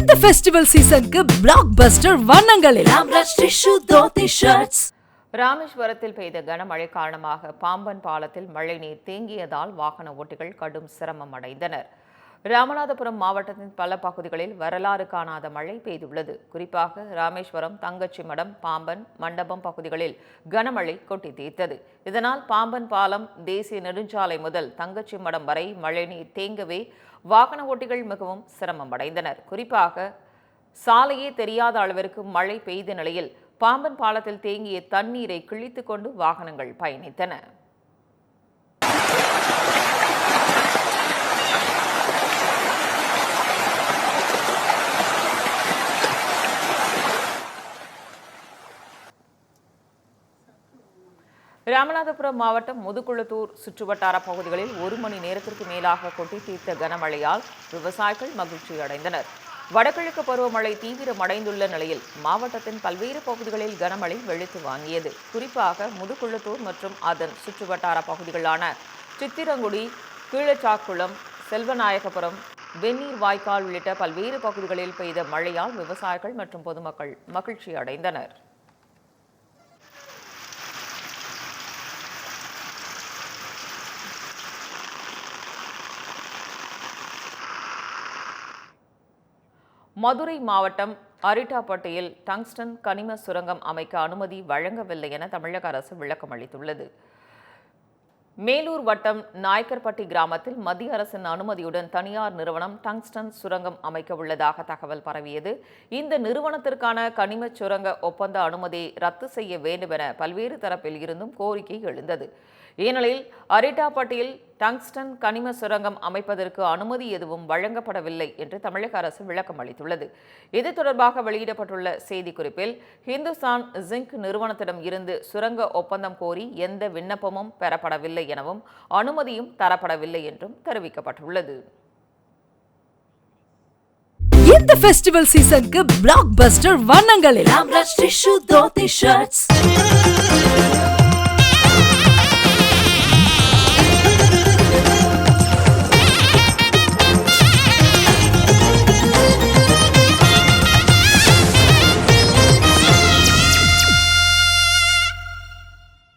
இந்த ஃபெஸ்டிவல் சீசனுக்கு பிளாக் பஸ்டர் வண்ணங்களில் ஆம்ரஷ் டிஷ்யூ தோத்தி ஷர்ட்ஸ். ராமேஸ்வரத்தில் பெய்த கனமழை காரணமாக பாம்பன் பாலத்தில் மழைநீர் தேங்கியதால் வாகன ஓட்டிகள் கடும் சிரமம் அடைந்தனர். ராமநாதபுரம் மாவட்டத்தின் பல பகுதிகளில் வரலாறு காணாத மழை பெய்துள்ளது. குறிப்பாக ராமேஸ்வரம், தங்கச்சிமடம், பாம்பன், மண்டபம் பகுதிகளில் கனமழை கொட்டி தீர்த்தது. இதனால் பாம்பன் பாலம், தேசிய நெடுஞ்சாலை முதல் தங்கச்சிமடம் வரை மழைநீர் தேங்கவே வாகன ஓட்டிகள் மிகவும் சிரமம் அடைந்தனர். குறிப்பாக சாலையே தெரியாத அளவிற்கு மழை பெய்த நிலையில் பாம்பன் பாலத்தில் தேங்கிய தண்ணீரை கிழித்துக் கொண்டு வாகனங்கள் பயணித்தன. ராமநாதபுரம் மாவட்டம் முதுகுளத்தூர் சுற்றுவட்டார பகுதிகளில் 1 மணி நேரத்திற்கு மேலாக கொட்டி தீர்த்த கனமழையால் விவசாயிகள் மகிழ்ச்சி அடைந்தனர். வடகிழக்கு பருவமழை தீவிரமடைந்துள்ள நிலையில் மாவட்டத்தின் பல்வேறு பகுதிகளில் கனமழை வெளுத்து வாங்கியது. குறிப்பாக முதுகுளத்தூர் மற்றும் அதன் சுற்றுவட்டார பகுதிகளான சித்திரங்குடி, கீழச்சாக்குளம், செல்வநாயகபுரம், வெந்நீர் வாய்க்கால் உள்ளிட்ட பல்வேறு பகுதிகளில் பெய்த மழையால் விவசாயிகள் மற்றும் பொதுமக்கள் மகிழ்ச்சி அடைந்தனர். மதுரை மாவட்டம் அரிட்டாப்பட்டியில் டங்ஸ்டன் கனிம சுரங்கம் அமைக்க அனுமதி வழங்கவில்லை என தமிழக அரசு விளக்கம் அளித்துள்ளது. மேலூர் வட்டம் நாயக்கர்பட்டி கிராமத்தில் மத்திய அரசின் அனுமதியுடன் தனியார் நிறுவனம் டங்ஸ்டன் சுரங்கம் அமைக்க உள்ளதாக தகவல் பரவியது. இந்த நிறுவனத்திற்கான கனிம சுரங்க ஒப்பந்த அனுமதியை ரத்து செய்ய வேண்டும் என பல்வேறு தரப்பில் இருந்தும் கோரிக்கை எழுந்தது. இந்நிலையில் அரிட்டாப்பட்டியில் டங்ஸ்டன் கனிம சுரங்கம் அமைப்பதற்கு அனுமதி எதுவும் வழங்கப்படவில்லை என்று தமிழக அரசு விளக்கம் அளித்துள்ளது. இது தொடர்பாக வெளியிடப்பட்டுள்ள செய்திக்குறிப்பில், ஹிந்துஸ்தான் ஜிங்க் நிறுவனத்திடம் இருந்து சுரங்க ஒப்பந்தம் கோரி எந்த விண்ணப்பமும் பெறப்படவில்லை எனவும் அனுமதியும் தரப்படவில்லை என்றும் தெரிவிக்கப்பட்டுள்ளது. இந்த ஃபெஸ்டிவல் சீசனுக்கு பிளாக் பஸ்டர் வண்ணங்களில் ஆம்ரஷ் டிஷ்யூ தோத்தி ஷர்ட்ஸ்.